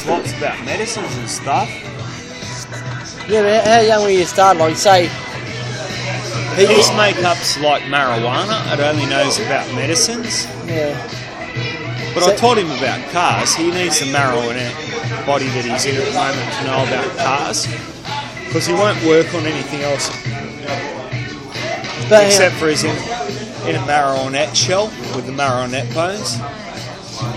lots about medicines and stuff. Yeah, but how young when you started? Like, say... His makeup's like marijuana. It only knows about medicines. Yeah. But I taught him about cars. He needs the marijuana body that he's in at the moment to know about cars. Because he won't work on anything else except for he's in a marionette shell with the marionette bones.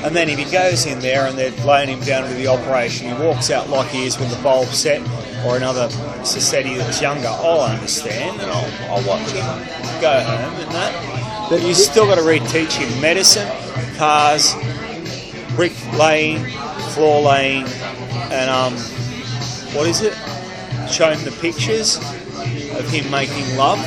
And then if he goes in there and they're laying him down to the operation, he walks out like he is with the bulb set or another Sassetti that's younger. I'll understand and I'll watch him go home and that. But you still got to reteach him medicine, cars, brick laying, floor laying, and what is it? Show him the pictures of him making love.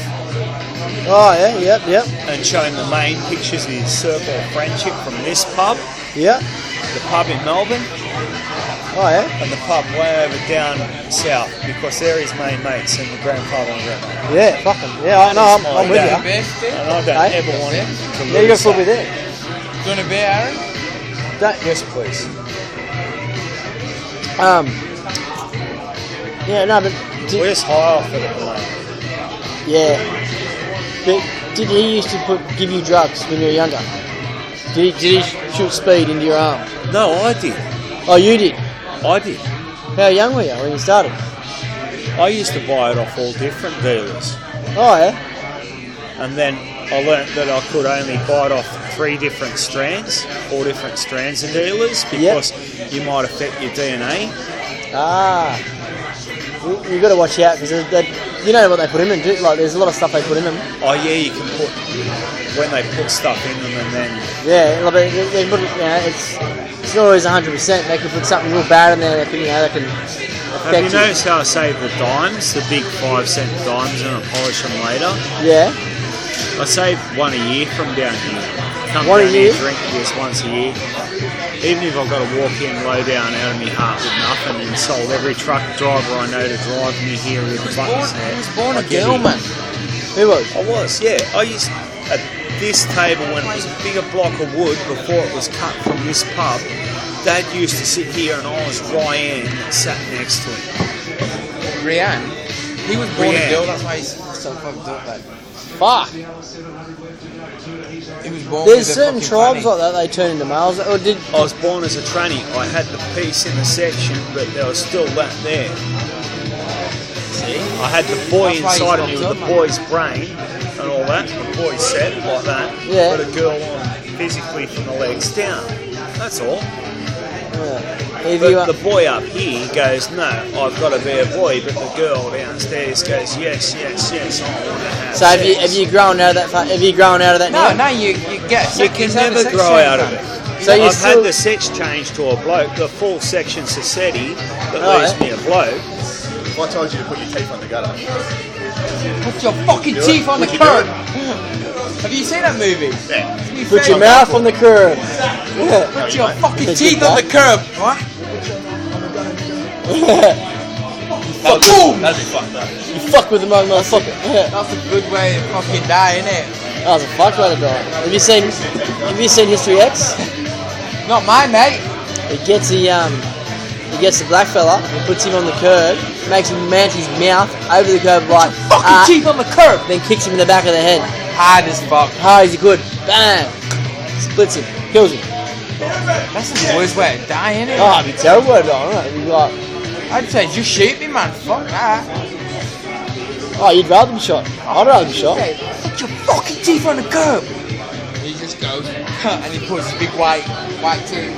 Oh, yeah, yep. And show him the main pictures of his circle of friendship from this pub. Yeah. The pub in Melbourne. Oh, yeah. And the pub way over down south, because they're his main mates and the grandfather and grandmother. Yeah, fucking. Yeah, I know, I'm with you. And I don't ever want him to lose. Yeah, you got to be there. Do you want a beer, Aaron? Yes, please. Yeah, no, but... We're just high off it at the moment. Yeah. But did he used to give you drugs when you were younger? Did he shoot speed into your arm? No, I did. Oh, you did? I did. How young were you when you started? I used to buy it off all different dealers. Oh, yeah? And then I learnt that I could only buy it off 3 different strands, 4 different strands of dealers, because you might affect your DNA. Ah. You got to watch out, because you know what they put in them, do? Like, there's a lot of stuff they put in them. Oh yeah, you can put when they put stuff in them, and then like they put, it's not always 100%. They can put something real bad in there. That can affect Have you noticed how I save the dimes, the big 5-cent dimes, and I polish them later? Yeah. I save one a year from down here. Come One down a year? here, drink this once a year. Even if I've got to walk in low down out of my heart with nothing, and sold every truck driver I know to drive me here with the buttons there. He was born a girl, man. Who was? I was, yeah. I used at this table when it was a bigger block of wood before it was cut from this pub. Dad used to sit here and I was Ryan that sat next to him. Rianne? He was born a Rianne. girl, that's why he's so fucked up, like. Fuck. He was born There's with a certain fucking tribes fanny. like that they turn into males. Or did I was born as a tranny. I had the piece in the section, but there was still that there. See? I had the boy That's why he's inside of me fucked with up, the man. boy's brain and all that. The boy's set like that. Yeah. But a girl on physically from the legs down. That's all. if But you the boy up here goes, no, I've got to be a boy. But the girl downstairs goes, yes, yes, yes, I want to have so sex. have you grown out of that? Have you grown out of that No, now? no, you get. You can never grow out of it. So you I've still- had the sex change to a bloke, the full section Sassetti that Right. leaves me a bloke. If I told you to put your teeth on the gutter, Put your fucking teeth on the Would you do curb. Have you seen that movie? yeah. To be Put fair, your mouth on the curb. Yeah. Put your fucking They teeth did on the that. curb, right? That'd be fucked up. You fuck with the motherfucker. Yeah. That's a good way to fucking die, innit? That was a fucked way to die. Have you seen History X? Not mine, mate. He gets the black fella and puts him on the curb, makes him mount his mouth over the curb like Fucking teeth on the curb. then kicks him in the back of the head. Hard as fuck. Hard as he could. Bam! Splits him. Kills him. That's the worst way to die, innit? Oh, it'd be terrible to die, wouldn't it? It'd be like, I'd say just shoot me, man. Fuck that. oh, you'd rather be shot. I'd rather be shot. Hey, put your fucking teeth on the curb. He just goes and he puts his big white teeth.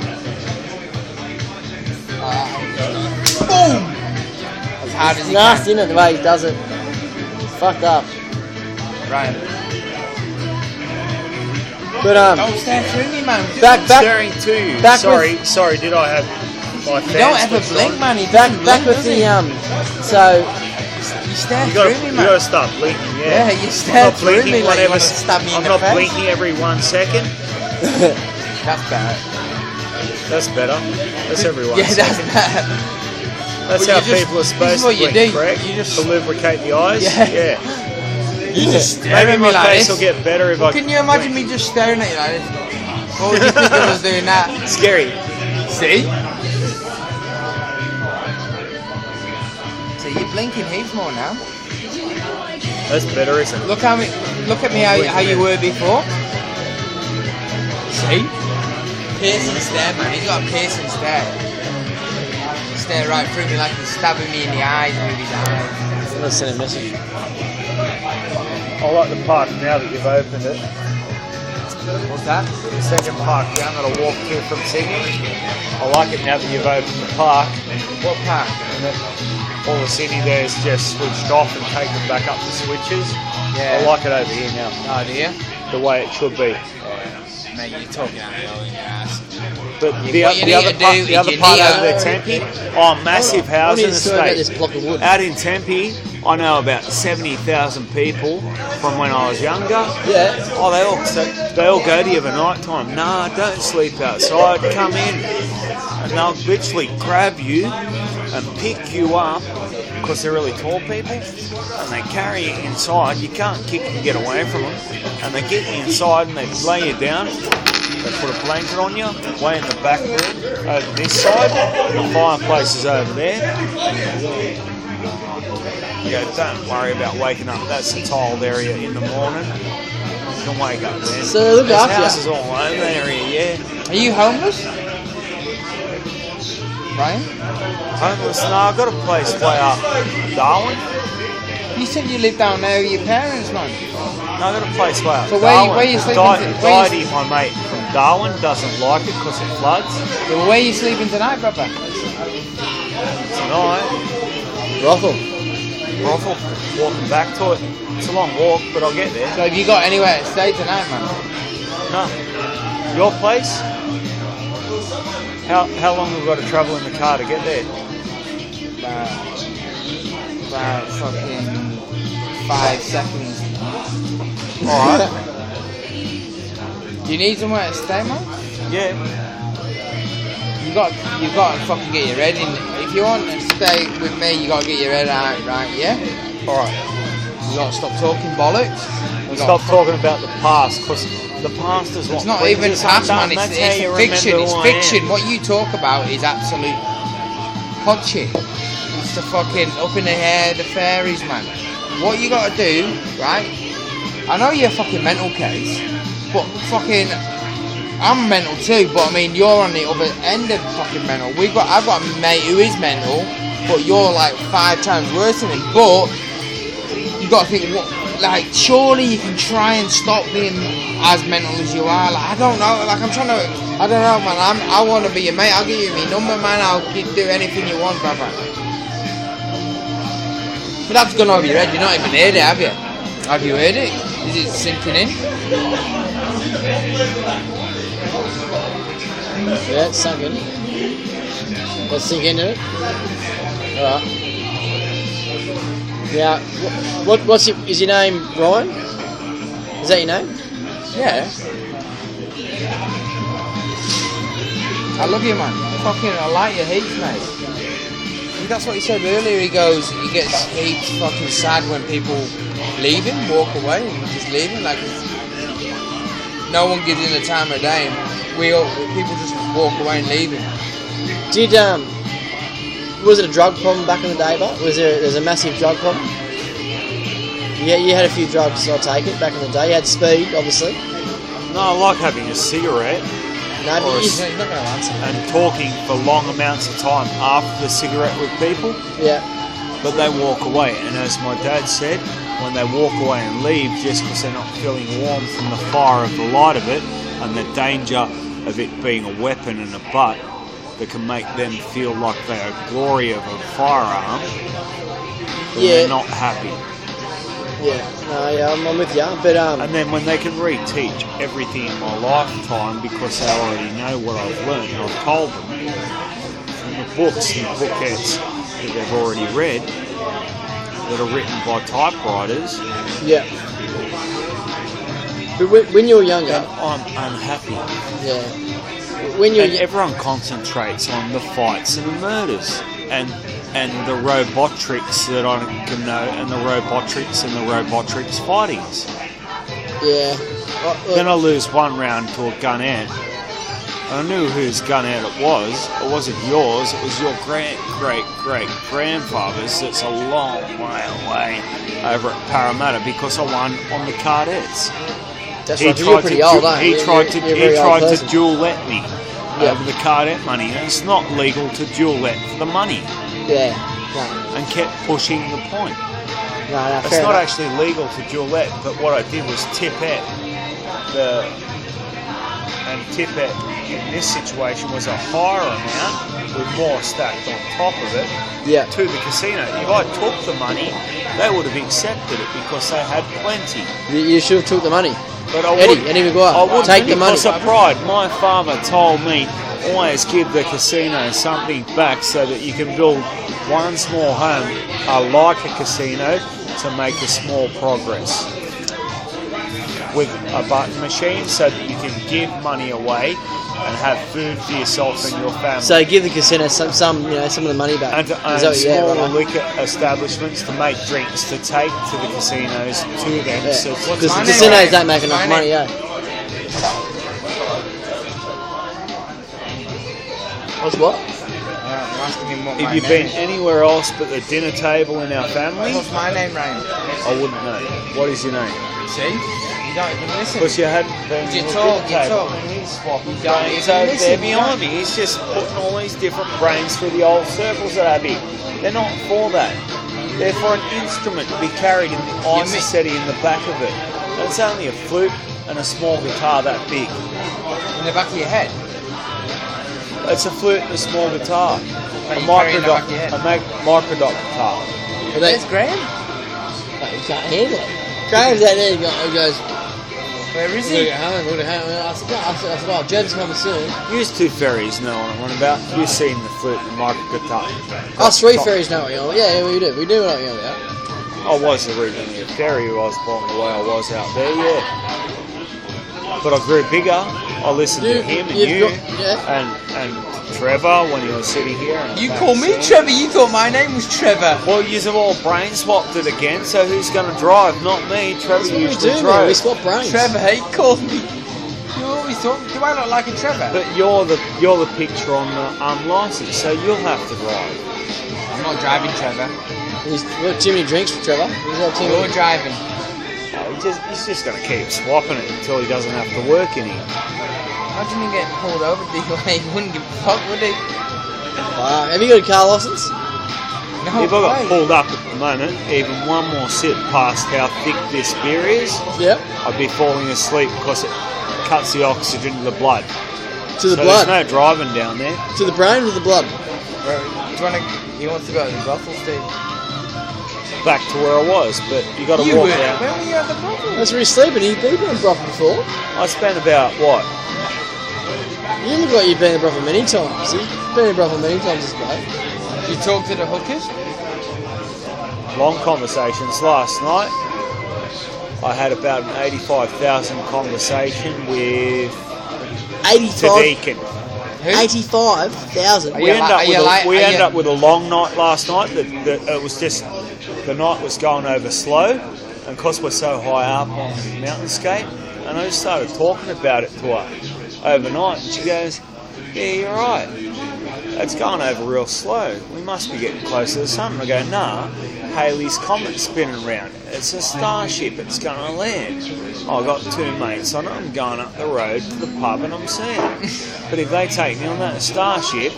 Boom! As hard as It's he nasty, isn't it, the way he does it? It's fucked up. can. Right. But, Don't stand through me, man. back, Staring to you. back Sorry, did I have my You don't ever switched blink, on? man. He back doesn't with blink, does he? the, so, You stand You gotta, through me, you man. gotta start blinking, Yeah, yeah. you I'm stand not through blinking me like you whenever want to stab me in I'm the not face. blinking every 1 second. That's bad. That's better. That's every 1 Yeah, that's second. bad. That's Well, how you just- people are this supposed is what to you blink, do. correct? You just- to lubricate the eyes. Yeah. You just stare Maybe at me my like face this. will get better if Well, I. can you imagine me just staring at you like this? What would you think I was doing that? Scary. See? See, you're blinking heaps more now. That's better, isn't it? Look at me how you were before. See? Piercing stare, man. He's got a piercing stare. Stare right through me like he's stabbing me in the eyes with his eyes. I'm gonna send a message. I like the park now that you've opened it. What's that? The second park down that I walked to from Sydney. I like it now that you've opened the park. What part? All of Sydney there's just switched off and taken back up the switches. Yeah. I like it over here now. Oh, do you? The way it should be. Mate, you're talking out in your ass. But What the you other need to do part, is the other you part need over to- there, Tempe, massive I housing need to talk about this estate. block of wood. Out in Tempe, I know about 70,000 people from when I was younger. Yeah. Oh, they all go to you at night time. Nah, don't sleep outside. Come in, and they'll literally grab you and pick you up because they're really tall people, and they carry you inside. You can't kick and get away from them, and they get you inside and they lay you down. They put a blanket on you, way in the back room, over this side. The fireplace is over there. You go, don't worry about waking up. That's the tiled area in the morning. You can wake up then. So they look There's after you. houses all over the area, yeah. Are you homeless? Brian? Homeless? No, I've got a place way up Darwin. You said you live down there with your parents, man. No, I've got a place way up So Darwin. where you sleeping Didy, my mate from Darwin, doesn't like it because it floods. Yeah, well, where are you sleeping tonight, brother? Tonight, Brothel. brothel, walking back to it. It's a long walk, but I'll get there. So have you got anywhere to stay tonight, man? No. Your place? How long have we got to travel in the car to get there? About fucking 5 seconds. Alright. Do you need somewhere to stay, man? Yeah. You got to fucking get your head in. If you want to stay with me, you got to get your head out, right? Yeah. Alright. You got to stop talking bollocks. You Stop gotta- talking about the past, because the past is what It's not brings even us past, undone. man. That's how you It's fiction. remember It's who I am. fiction. What you talk about is absolute hot shit. It's the fucking up in the air, the fairies, man. What you got to do, right? I know you're a fucking mental case, but fucking, I'm mental too. But I mean, you're on the other end of fucking mental. I've got a mate who is mental, but you're like 5 times worse than him. But you got to think, what? Like, surely you can try and stop being as mental as you are. Like, I don't know. Like, I'm trying to. I don't know, man. I want to be your mate. I'll give you my number, man. I'll do anything you want, brother. But that's gone over your head. You've not even heard it, have you? Have you heard it? Is it sinking in? Yeah, it's sunk in. Let's sink into it. Alright. Now, is your name Ryan? Is that your name? Yeah. I love you, man. I like your heaps, mate. That's what he said earlier. He goes, he gets heaps fucking sad when people leave him, walk away, and just leave him. Like, no one gives him the time of day, and people just walk away and leave him. Was it a drug problem back in the day, but there's a massive drug problem? Yeah, you had a few drugs, I take it, back in the day. You had speed, obviously. No, I like having a cigarette No, but He's not going to answer. and talking for long amounts of time after the cigarette with people, yeah. but they walk away. And as my dad said, when they walk away and leave just because they're not feeling warm from the fire of the light of it and the danger of it being a weapon and a butt that can make them feel like they are glory of a firearm, then Yeah. they're not happy. Yeah, no, yeah, I'm with you. But And then when they can reteach everything in my lifetime because they already know what I've learned and I've told them from the books and bookets that they've already read that are written by typewriters, yeah. But when you were younger, then I'm unhappy. yeah. When you And were everyone concentrates on the fights and the murders and the robotics that I can know and the robotics fightings. yeah. Then I lose one round to a gun ant I knew whose gun out it was. It wasn't yours. It was your great-great-great-grandfather's. That's a long way away over at Parramatta because I won on the Cardettes. That's right, 'cause you're pretty old, aren't you? He tried You're a very old to person. dual-let me Yeah. over the Cardette money. And it's not legal to dual-let for the money. Yeah. No, And kept pushing the point. no, It's fair not enough. actually legal to dual-let, but what I did was tip-et and tip-et in this situation was a higher amount with more stacked on top of it Yeah. to the casino. If I took the money, they would have accepted it because they had plenty. You should have took the money. But I Eddie Maguire, I wouldn't take the money. because of pride. My father told me always give the casino something back so that you can build one small home like a casino to make a small progress with a button machine so that you can give money away and have food for yourself and your family. So give the casino some of the money back. And to own Is that what- yeah, smaller right. liquor establishments to make drinks to take to the casinos to them. Yeah. So Because my the name, casinos Ryan? don't make What's enough my money, name? yeah. What's what? I'm asking him what if my you've name been is. anywhere else but the dinner table in our family, What's my name, Ryan? I wouldn't know. What is your name? See? You don't even listen. Because you hadn't been You to the talk, dinner you table. talk. And he's swapping You don't brains even over listen, there you behind me. He's just putting all these different brains through the old circles that are big. They're not for that. They're for an instrument to be carried in the isosetti in the back of it. And it's only a flute and a small guitar that big. In the back of your head. It's a flute and a small guitar. But A you carry it in the back microdot, of your head. a microdot guitar. Well, they, There's Graham. Mate, you can't handle it. Graham's out there, he goes, Where is look he? at home, look at home. I said, oh, Jeb's coming soon. Use two ferries know what I'm on about. You've seen the flute and the micro guitar. Us three ferries know what you're on. Yeah, we do. We do know what you're on about. I was originally a ferry. I was born the way I was out there, yeah. But I grew bigger. I listened to him and you and Trevor when he was sitting here. And You call me Trevor. You thought my name was Trevor. Well, you've all brain swapped it again, so who's going to drive? Not me. Trevor That's what we usually do, man. We drives. swap brains. Trevor, he called me. You always thought, do I look like a Trevor? But you're the picture on the unlicensed, so you'll have to drive. I'm not driving, Trevor. He's got too many drinks for Trevor. He's got too You're many. driving. He's just going to keep swapping it until he doesn't have to work any. Imagine him getting pulled over. He wouldn't give a fuck, would he? Have you got a car license? No If I got way. pulled up at the moment, even one more sip past how thick this beer is, Yep. I'd be falling asleep because it cuts the oxygen to the blood. To the So blood. there's no driving down there. To the brain or the blood? Bro, do you wanna, he wants to go to the brothel, Steve. Back to where I was, but you got to You walk were. out. When were you at the brothel? That's where he's sleeping. You've been in brothel before. I spent about what? You look like you've been in brothel many times. You've been in brothel many times this way. Did you talk to the hookers? Long conversations last night. I had about an 85,000 conversation with 85. Tadikin. Who? 85,000. Are We you ended li- up are with you li- we are ended you- up with a long night last night. It was just the night was going over slow, and because we're so high up on the mountainscape, and I just started talking about it to her overnight, and she goes, "Yeah, you're right. It's going over real slow. We must be getting close to the sun." And I go, "Nah, Halley's Comet's spinning around. It's a starship. It's going to land. I've got two mates on it. I'm going up the road to the pub and I'm seeing it. But if they take me on that starship,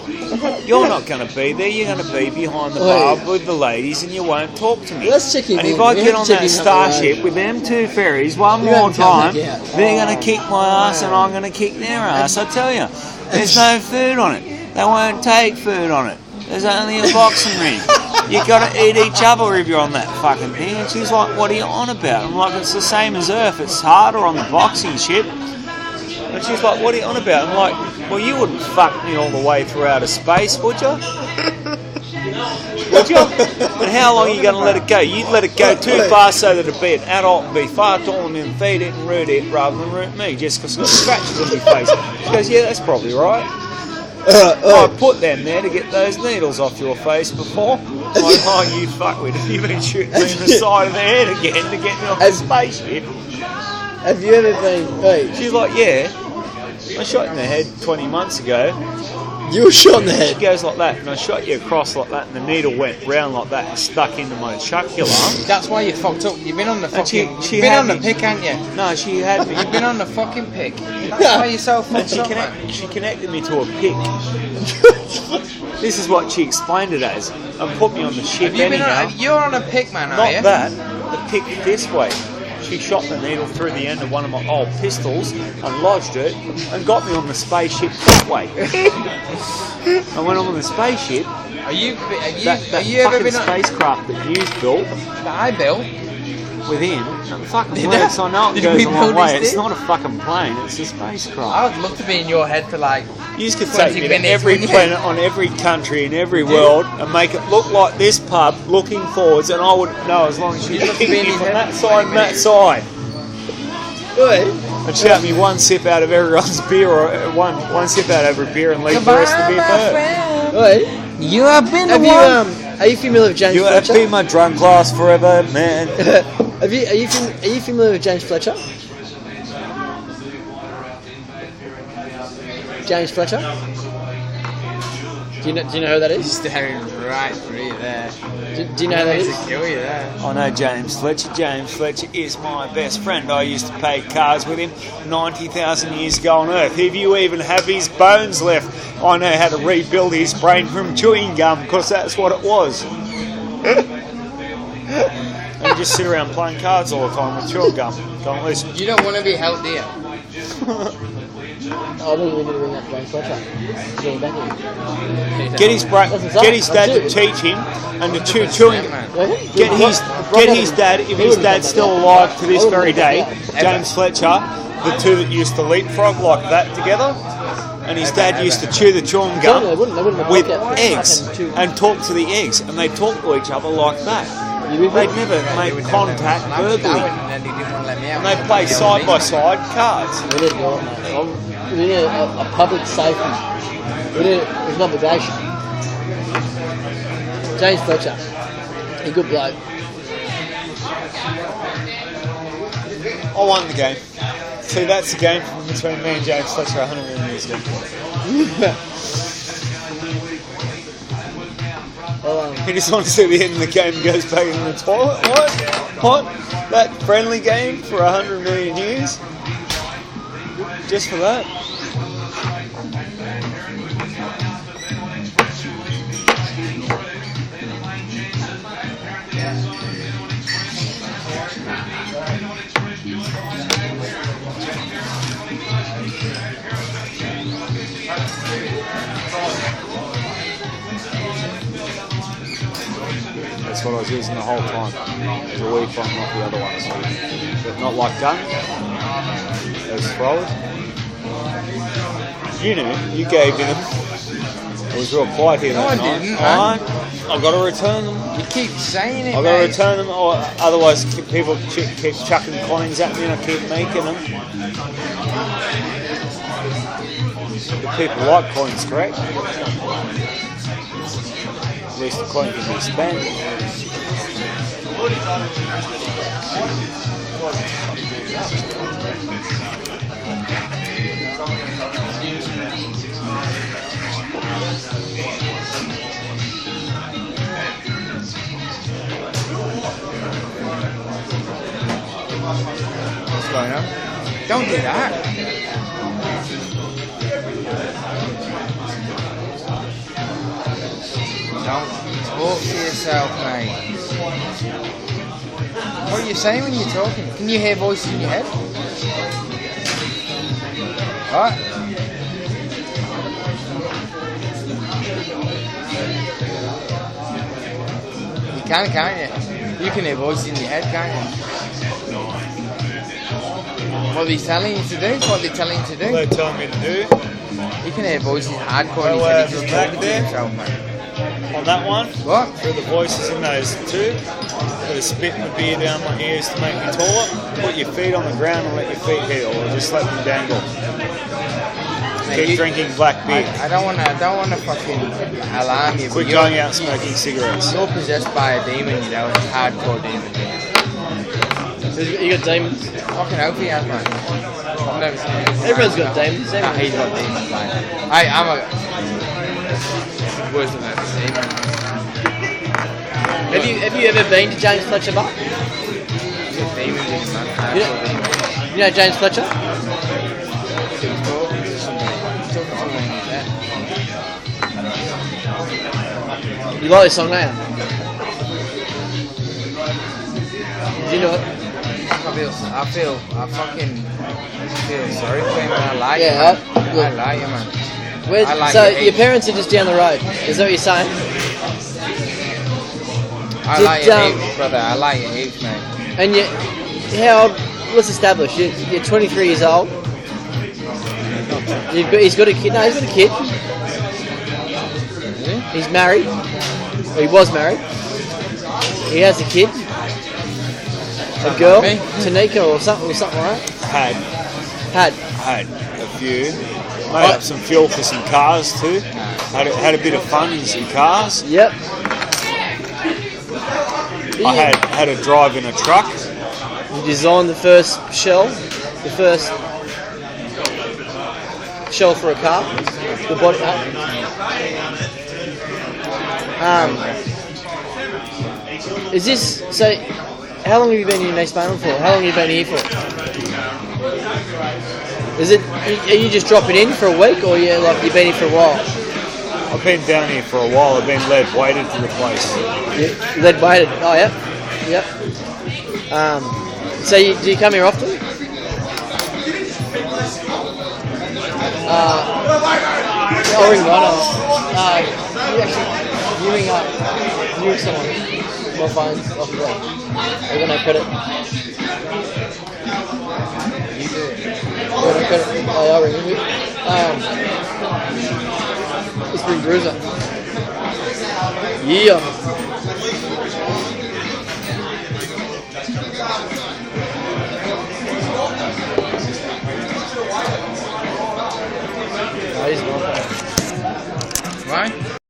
you're not going to be there. You're going to be behind the bar with the ladies and you won't talk to me. Let's check him And in. if I We get have on to check that him out the starship road. with them two ferries one You more haven't come time, back yet. they're going to kick my ass and I'm going to kick their ass. I tell you, there's no food on it. They won't take food on it. There's only a boxing ring. You got to eat each other if you're on that fucking thing. And she's like, "What are you on about?" I'm like, "It's the same as Earth. It's harder on the boxing ship." And she's like, "What are you on about?" I'm like, "Well, you wouldn't fuck me all the way through outer space, would you? Would you? And how long are you going to let it go? You'd let it go too far so that it'd be an adult and be far taller than me and feed it and root it rather than root me just because it's got scratches on your face." She goes, "Yeah, that's probably right. I put them there to get those needles off your face before." I'm like, "Oh, you fuckwit, have you been shooting me in the side of the head again to get me off the spaceship?" Have you ever been... Hey, She's like, "Yeah." I shot you in the head 20 months ago. You were shot in the She head. goes like that, and I shot you across like that, and the needle went round like that and stuck into my jugular. That's why you fucked up. You've been on the And she fucking. You've been had on the me. pick, haven't you? No, she had me. You've been on the fucking pick. That's why you're so And fucked up, man. she connected me to a pick. This is what she explained it as, and put me on the ship Have you been anyhow. on, you're on a pick, man, are Not you? that, the pick this way. She shot the needle through the end of one of my old pistols and lodged it and got me on the spaceship that way. And when I'm on the spaceship, Are you that ever fucking been on, spacecraft that you built that I built? within, it fucking Did works. that? I know it Did goes we a long build way. this It's thing? not a fucking plane, it's a spacecraft. I would love to be in your head for like. You just could 20 take me to minutes, every wouldn't you? planet on every country in every world and make it look like this pub looking forwards, and I would know as long as you You'd have to kick be in me his from head that for side 20 and that minutes. side. Oi. And shout me one sip out of everyone's beer, or one sip out of every beer, and leave the rest of the beer burnt. Oi. You have been Have you are you familiar with James You have Fletcher? been my drunk glass forever, man. Are you familiar with James Fletcher? James Fletcher? Do you know who that is? Staring right through you there. Do you know who that To is? kill you there. I know James Fletcher. James Fletcher is my best friend. I used to play cards with him 90,000 years ago on Earth. If you even have his bones left, I know how to rebuild his brain from chewing gum, because that's what it was. And you just sit around playing cards all the time with chewing gum. Don't listen. You don't want to be held dear. I think we need to bring up James Fletcher. Get him back in. Get his brain, That's get his dad to exactly- teach him and to chew chewing. Get his dad, if his dad's still alive to this very day, James Fletcher, the two that used to leapfrog like that together, and his dad used to chew the chewing gum They wouldn't have with worked out. eggs Fucking chew. and talk to the eggs, and they talk to each other like that. You with They'd me? never make contact verbally, And then he didn't want to let me out. and they play side by side cards. We need to do it, mate. We need a public safety. We need an obligation. James Fletcher. A good bloke. I won the game. See, that's the game between me and James Fletcher 100 million years ago. Well, He just wants to see the end of the game and goes back in the toilet. What? That friendly game for 100 million years? Just for that? That's what I was using the whole time. It was a weed bomb, not the other ones. But not like gun. It was throwers. You knew. You gave me them. It was real quiet here No, that I night. didn't, Alright. I've got to return them. You keep saying it, I've got to mate. return them, or otherwise people keep chucking coins at me and I keep making them. If people like coins, correct? At least the coin can be spent. What's going on? Don't do that. Don't talk to yourself, mate. What are you saying when you're talking? Can you hear voices in your head? What? You can, can't you? You can hear voices in your head, can't you? What are they telling you to do? What are they telling you to do? What they're telling me to do You can hear voices hardcore. Well, He said he's just back talking to there. himself, mate. on that one, What? through the voices in those two, bit of spit and beer down my ears to make me taller. Put your feet on the ground and let your feet heal, or just let them dangle. Mate, Keep drinking black beer. I don't wanna fucking alarm you. but Quit you're- going out smoking cigarettes. You're possessed by a demon, you know, a hardcore demon. You got demons. Fucking hope he has, man. never seen him. Everyone's got demons. Nah, he's got demons, mate. I'm a worst I've ever seen. Have you ever been to James Fletcher Bar? He's got demons in him, man. You Actual demons. You know James Fletcher? He was talking to somebody. He was talking to someone in there. You like this song now? Do you know it? I fucking feel sorry for him, man. I like Yeah, him, man. I like him, man. Where's, I like so it. your parents are just down the road. Is that what you're saying? I Did, like you heaps, brother. I like you heaps, mate. And you, how old? Let's establish. You're 23 years old. He's got a kid. No, he's got a kid. He's married. Or he was married. He has a kid. A girl, Me? Tanika or something like that. Had Had. a few. Made up some fuel for some cars too. Had a bit of fun in some cars. Yep. I had a drive in a truck. You designed the first shell for a car. The body. Is this so? How long have you been in East Maitland for? How long have you been here for? Is it? Are you just dropping in for a week, or you've been here for a while? I've been down here for a while. I've been lead weighted to the place. Lead weighted. Oh yeah. Yep. So do you come here often? I'll ring Rhino. You ring someone. My phone's off the way. I got no credit. You do it. I got no credit. Oh, yeah, I'll ring him. Let's bring Bruiser. Yeah. Oh, he's not. Right?